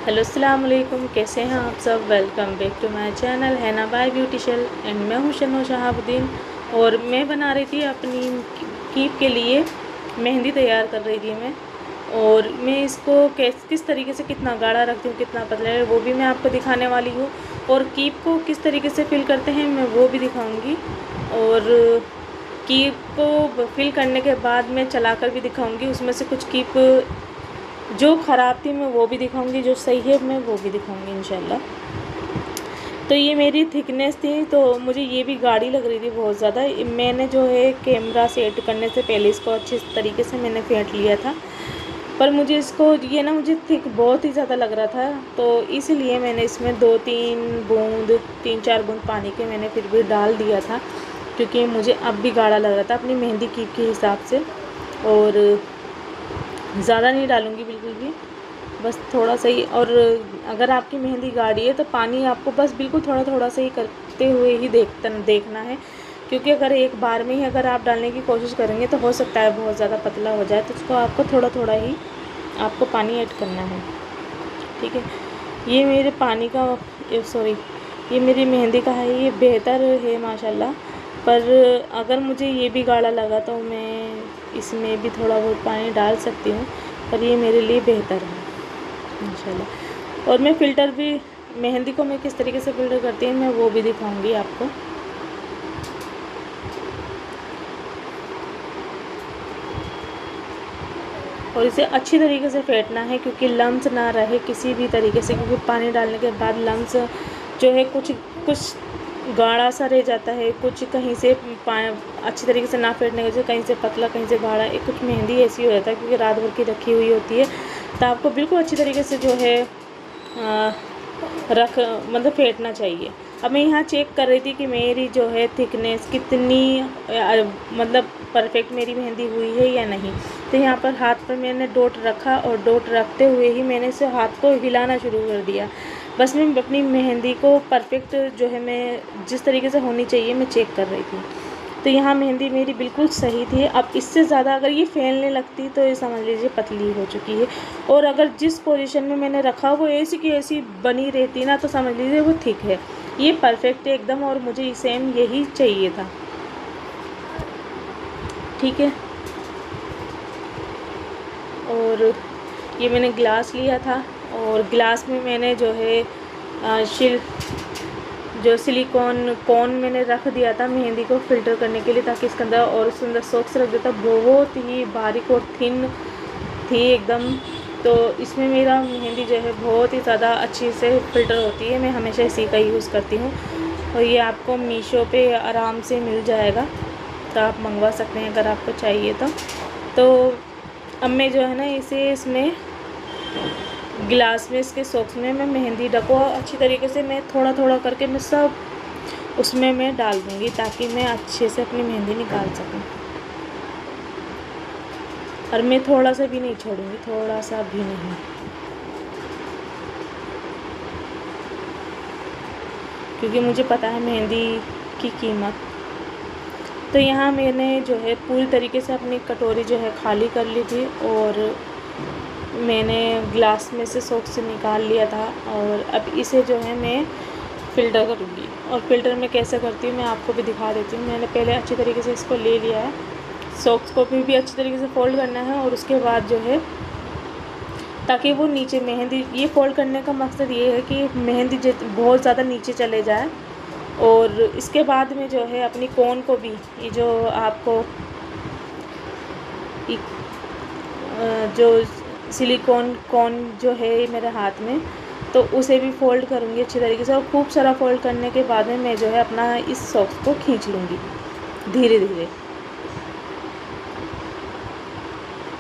Hello अस्सलाम वालेकुम, कैसे हैं आप सब। Welcome back to my channel हैना बाय ब्यूटिशियल एंड मैं हूं शनो शहाबुद्दीन। और मैं बना रही थी अपनी कीप के लिए मेहंदी तैयार कर रही थी मैं। और मैं इसको किस तरीके से कितना गाढ़ा रखती हूँ, कितना पतला है, वो भी मैं आपको दिखाने वाली हूँ। और कीप को किस तरीके से फिल करते हैं मैं वो भी दिखाऊँगी। और कीप को फिल करने के बाद मैं चलाकर भी दिखाऊँगी। उसमें से कुछ कीप जो ख़राब थी मैं वो भी दिखाऊंगी, जो सही है मैं वो भी दिखाऊंगी इंशाल्लाह। तो ये मेरी थिकनेस थी, तो मुझे ये भी गाढ़ी लग रही थी बहुत ज़्यादा। मैंने जो है कैमरा सेट करने से पहले इसको अच्छे तरीके से मैंने फेंट लिया था, पर मुझे इसको ये ना मुझे थिक बहुत ही ज़्यादा लग रहा था, तो इसलिए मैंने इसमें 3-4 बूंद पानी के मैंने फिर भी डाल दिया था, क्योंकि मुझे अब भी गाढ़ा लग रहा था अपनी मेहंदी कीप के हिसाब से। और ज़्यादा नहीं डालूँगी बिल्कुल भी, बस थोड़ा सा ही। और अगर आपकी मेहंदी गाढ़ी है तो पानी आपको बस बिल्कुल थोड़ा थोड़ा सा ही करते हुए ही देखना है, क्योंकि अगर एक बार में ही अगर आप डालने की कोशिश करेंगे तो हो सकता है बहुत ज़्यादा पतला हो जाए, तो उसको आपको थोड़ा थोड़ा ही आपको पानी ऐड करना है, ठीक है। ये मेरे पानी का सॉरी ये मेरी मेहंदी का है, ये बेहतर है माशाल्लाह। पर अगर मुझे ये भी गाढ़ा लगा तो मैं इसमें भी थोड़ा बहुत पानी डाल सकती हूँ, पर ये मेरे लिए बेहतर है इंशाल्लाह। और मैं फ़िल्टर भी मेहंदी को मैं किस तरीके से फ़िल्टर करती हूँ मैं वो भी दिखाऊंगी आपको। और इसे अच्छी तरीके से फेंटना है, क्योंकि लम्स ना रहे किसी भी तरीके से, क्योंकि पानी डालने के बाद लम्स जो है कुछ गाढ़ा सा रह जाता है, कुछ कहीं से अच्छी तरीके से ना फेंटने की वजह से कहीं से पतला कहीं से गाढ़ा, एक कुछ मेहंदी ऐसी हो जाता है, क्योंकि रात भर की रखी हुई होती है। तो आपको बिल्कुल अच्छी तरीके से जो है मतलब फेंटना चाहिए। अब मैं यहाँ चेक कर रही थी कि मेरी जो है थिकनेस कितनी मतलब परफेक्ट मेरी मेहंदी हुई है या नहीं। तो यहाँ पर हाथ पर मैंने डॉट रखा, और डॉट रखते हुए ही मैंने इसे हाथ को हिलाना शुरू कर दिया। बस मैं अपनी मेहंदी को परफेक्ट जो है मैं जिस तरीके से होनी चाहिए मैं चेक कर रही थी। तो यहाँ मेहंदी मेरी बिल्कुल सही थी। अब इससे ज़्यादा अगर ये फैलने लगती तो ये समझ लीजिए पतली हो चुकी है। और अगर जिस पोजीशन में मैंने रखा वो ऐसी की ऐसी बनी रहती ना, तो समझ लीजिए वो थिक है। ये परफेक्ट है एकदम, और मुझे सेम यही चाहिए था, ठीक है। और ये मैंने ग्लास लिया था, और ग्लास में मैंने जो है सिलिकॉन कोन मैंने रख दिया था मेहंदी को फ़िल्टर करने के लिए, ताकि इसके अंदर और सुंदर सॉक्स रख देता। बहुत ही बारीक और थिन थी एकदम। तो इसमें मेरा मेहंदी जो है बहुत ही ज़्यादा अच्छी से फ़िल्टर होती है। मैं हमेशा इसी का यूज़ करती हूँ, और ये आपको मीशो पे आराम से मिल जाएगा, तो आप मंगवा सकते हैं अगर आपको चाहिए तो अब मैं जो है ना इसे इसमें गिलास में इसके सॉक्स में मैं मेहंदी ढको अच्छी तरीके से, मैं थोड़ा थोड़ा करके मैं सब उसमें मैं डाल दूँगी, ताकि मैं अच्छे से अपनी मेहंदी निकाल सकूँ। और मैं थोड़ा सा भी नहीं छोड़ूंगी, थोड़ा सा भी नहीं, क्योंकि मुझे पता है मेहंदी की कीमत। तो यहाँ मैंने जो है पूरी तरीके से अपनी कटोरी जो है खाली कर ली थी, और मैंने ग्लास में से सॉक्स से निकाल लिया था। और अब इसे जो है मैं फ़िल्टर करूँगी, और फ़िल्टर में कैसे करती हूँ मैं आपको भी दिखा देती हूँ। मैंने पहले अच्छी तरीके से इसको ले लिया है, सॉक्स को भी अच्छी तरीके से फ़ोल्ड करना है, और उसके बाद जो है ताकि वो नीचे मेहंदी, ये फ़ोल्ड करने का मकसद ये है कि मेहंदी बहुत ज़्यादा नीचे चले जाए। और इसके बाद में जो है अपनी कोन को भी, ये जो आपको जो सिलिकॉन कोन जो है मेरे हाथ में, तो उसे भी फ़ोल्ड करूँगी अच्छी तरीके से। और खूब सारा फ़ोल्ड करने के बाद में मैं जो है अपना इस सॉक्स को खींच लूँगी धीरे धीरे।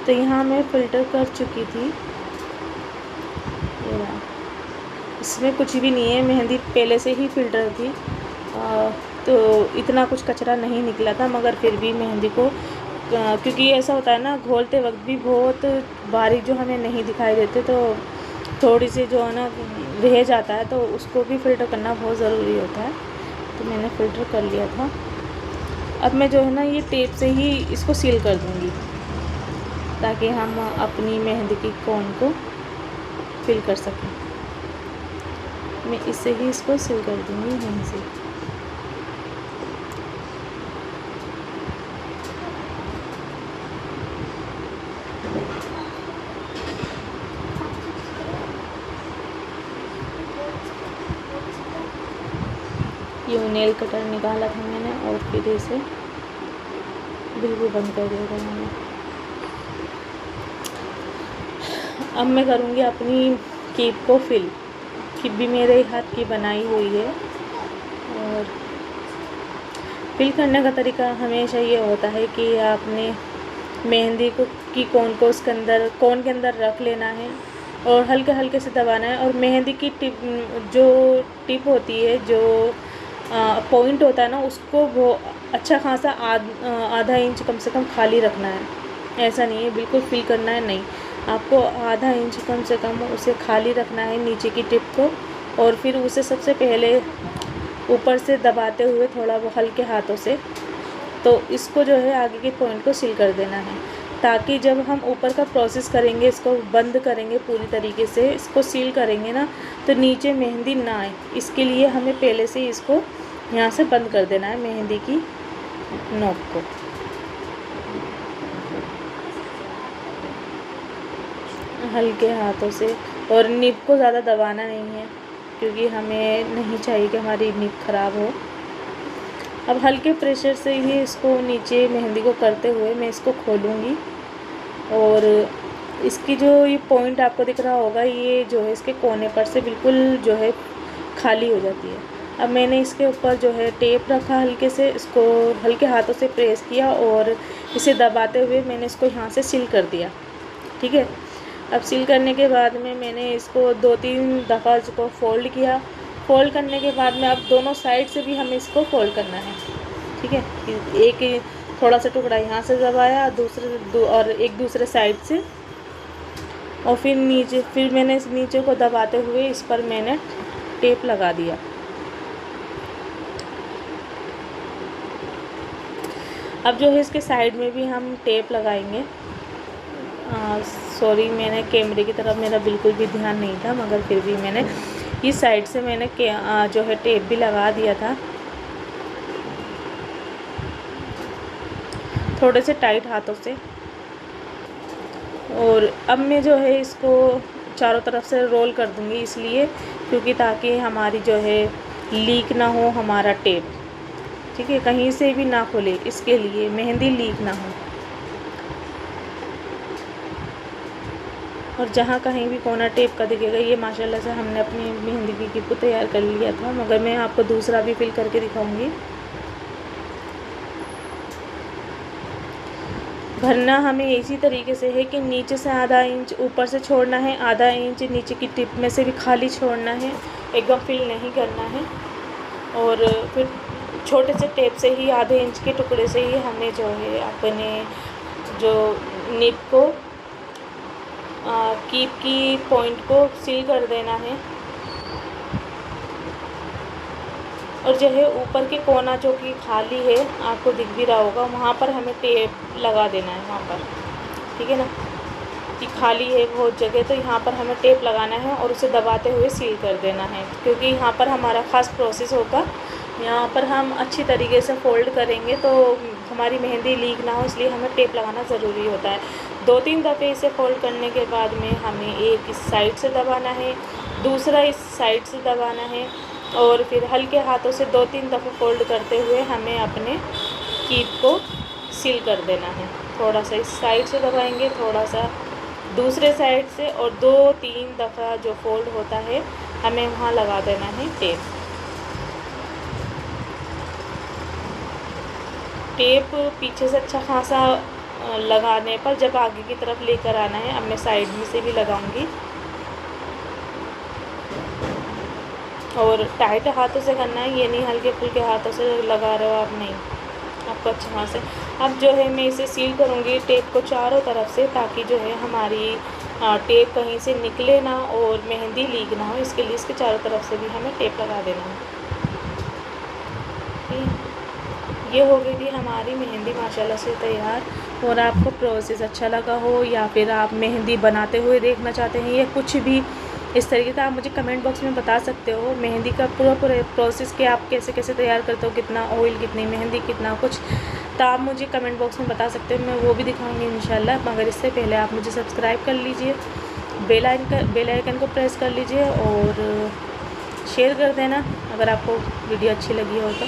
तो यहाँ मैं फ़िल्टर कर चुकी थी, इसमें कुछ भी नहीं है, मेहंदी पहले से ही फ़िल्टर थी। तो इतना कुछ कचरा नहीं निकला था, मगर फिर भी मेहंदी को क्योंकि ऐसा होता है ना घोलते वक्त भी बहुत बारीक जो हमें नहीं दिखाई देते, तो थोड़ी सी जो है ना रह जाता है, तो उसको भी फ़िल्टर करना बहुत ज़रूरी होता है। तो मैंने फ़िल्टर कर लिया था। अब मैं जो है ना ये टेप से ही इसको सील कर दूँगी, ताकि हम अपनी मेहंदी की कोन को फिल कर सकें। मैं इससे ही इसको सील कर दूँगी यहीं से। ये नेल कटर निकाला था मैंने और फिर इसे बिल्कुल बंद कर दिया था मैंने। अब मैं करूँगी अपनी कीप को फिल। कीप भी मेरे हाथ की बनाई हुई है और फिल करने का तरीका हमेशा ये होता है कि आपने मेहंदी को की कोन को उसके अंदर कोन के अंदर रख लेना है और हल्के हल्के से दबाना है। और मेहंदी की टिप होती है, जो पॉइंट होता है ना, उसको वो अच्छा खासा आधा इंच कम से कम खाली रखना है। ऐसा नहीं है बिल्कुल फिल करना है, नहीं, आपको आधा इंच कम से कम उसे खाली रखना है नीचे की टिप को। और फिर उसे सबसे पहले ऊपर से दबाते हुए थोड़ा वो हल्के हाथों से, तो इसको जो है आगे के पॉइंट को सील कर देना है, ताकि जब हम ऊपर का प्रोसेस करेंगे, इसको बंद करेंगे पूरी तरीके से, इसको सील करेंगे ना, तो नीचे मेहंदी ना आए। इसके लिए हमें पहले से इसको यहाँ से बंद कर देना है, मेहंदी की नोक को। हल्के हाथों से, और निब को ज़्यादा दबाना नहीं है क्योंकि हमें नहीं चाहिए कि हमारी निब ख़राब हो। अब हल्के प्रेशर से ही इसको नीचे मेहंदी को करते हुए मैं इसको खोलूँगी और इसकी जो ये पॉइंट आपको दिख रहा होगा, ये जो है इसके कोने पर से बिल्कुल जो है खाली हो जाती है। अब मैंने इसके ऊपर जो है टेप रखा, हल्के से इसको हल्के हाथों से प्रेस किया और इसे दबाते हुए मैंने इसको यहाँ से सील कर दिया। ठीक है, अब सील करने के बाद में मैंने इसको 2-3 दफ़ा इसको फ़ोल्ड किया। फ़ोल्ड करने के बाद में अब दोनों साइड से भी हमें इसको फ़ोल्ड करना है। ठीक है, एक थोड़ा सा टुकड़ा यहाँ से दबाया, और एक दूसरे साइड से, और फिर मैंने इस नीचे को दबाते हुए इस पर मैंने टेप लगा दिया। अब जो है इसके साइड में भी हम टेप लगाएंगे। सॉरी, मैंने कैमरे की तरफ मेरा बिल्कुल भी ध्यान नहीं था, मगर फिर भी मैंने इस साइड से मैंने जो है टेप भी लगा दिया था, थोड़े से टाइट हाथों से। और अब मैं जो है इसको चारों तरफ से रोल कर दूंगी, इसलिए क्योंकि ताकि हमारी जो है लीक ना हो हमारा टेप। ठीक है, कहीं से भी ना खुले, इसके लिए मेहंदी लीक ना हो। और जहाँ कहीं भी कोना टेप का दिखेगा, ये माशाल्लाह से हमने अपनी मेहंदी की कीप को तैयार कर लिया था, मगर मैं आपको दूसरा भी फिल करके दिखाऊंगी। भरना हमें इसी तरीके से है कि नीचे से आधा इंच ऊपर से छोड़ना है, आधा इंच नीचे की टिप में से भी खाली छोड़ना है, एकदम फिल नहीं करना है। और फिर छोटे से टेप से ही, आधे इंच के टुकड़े से ही हमें जो है अपने जो निब को कीप की पॉइंट को सील कर देना है। और जो है ऊपर के कोना जो कि खाली है, आपको दिख भी रहा होगा, वहाँ पर हमें टेप लगा देना है वहाँ पर। ठीक है ना, कि खाली है बहुत जगह, तो यहाँ पर हमें टेप लगाना है और उसे दबाते हुए सील कर देना है, क्योंकि यहाँ पर हमारा ख़ास प्रोसेस होगा। यहाँ पर हम अच्छी तरीके से फ़ोल्ड करेंगे तो हमारी मेहंदी लीक ना हो, इसलिए हमें टेप लगाना ज़रूरी होता है। 2-3 दफ़े इसे फ़ोल्ड करने के बाद में हमें एक इस साइड से दबाना है, दूसरा इस साइड से दबाना है, और फिर हल्के हाथों से 2-3 दफ़े फ़ोल्ड करते हुए हमें अपने कीप को सील कर देना है। थोड़ा सा इस साइड से दबाएंगे, थोड़ा सा दूसरे साइड से, और 2-3 दफ़ा जो फ़ोल्ड होता है हमें वहाँ लगा देना है टेप। टेप पीछे से अच्छा खासा लगाने पर जब आगे की तरफ लेकर आना है, अब मैं साइड में से भी लगाऊंगी, और टाइट हाथों से करना है, ये नहीं हल्के फुल्के हाथों से लगा रहे हो आप, नहीं, आपको अच्छा खासा। अब जो है मैं इसे सील करूँगी टेप को चारों तरफ से, ताकि जो है हमारी टेप कहीं से निकले ना और मेहंदी लीक ना हो, इसके लिए इसके चारों तरफ से भी हमें टेप लगा देना है। ये हो गई थी हमारी मेहंदी माशाल्लाह से तैयार। और आपको प्रोसेस अच्छा लगा हो, या फिर आप मेहंदी बनाते हुए देखना चाहते हैं, या कुछ भी इस तरीके से आप मुझे कमेंट बॉक्स में बता सकते हो मेहंदी का पूरा प्रोसेस कि आप कैसे कैसे तैयार करते हो, कितना ऑयल, कितनी मेहंदी, कितना कुछ, तो आप मुझे कमेंट बॉक्स में बता सकते हो, मैं वो भी दिखाऊंगी इंशाल्लाह। मगर इससे पहले आप मुझे सब्सक्राइब कर लीजिए, बेल आइकन को प्रेस कर लीजिए और शेयर कर देना अगर आपको वीडियो अच्छी लगी हो तो,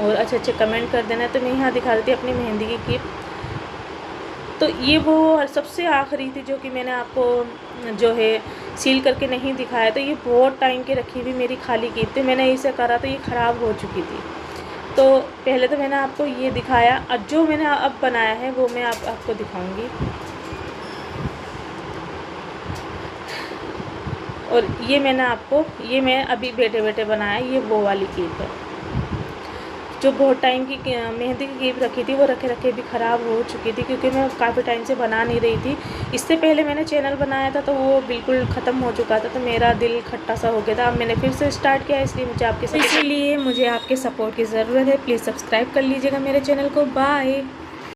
और अच्छे अच्छे कमेंट कर देना। तो मैं यहाँ दिखा रही थी अपनी मेहंदी की कीप। तो ये वो सबसे आखिरी थी जो कि मैंने आपको जो है सील करके नहीं दिखाया। तो ये बहुत टाइम की रखी हुई मेरी खाली कीप थी, मैंने इसे करा तो ये ख़राब हो चुकी थी। तो पहले तो मैंने आपको ये दिखाया, अब जो मैंने अब बनाया है वो मैं आपको दिखाऊंगी। और ये मैं अभी बैठे बैठे बनाया, ये वो वाली कीप है जो बहुत टाइम की मेहंदी की कीप रखी थी, वो रखे रखे भी ख़राब हो चुकी थी क्योंकि मैं काफ़ी टाइम से बना नहीं रही थी। इससे पहले मैंने चैनल बनाया था तो वो बिल्कुल ख़त्म हो चुका था, तो मेरा दिल खट्टा सा हो गया था। अब मैंने फिर से स्टार्ट किया, इसलिए मुझे आपके सपोर्ट की ज़रूरत है। प्लीज़ सब्सक्राइब कर लीजिएगा मेरे चैनल को। बाय।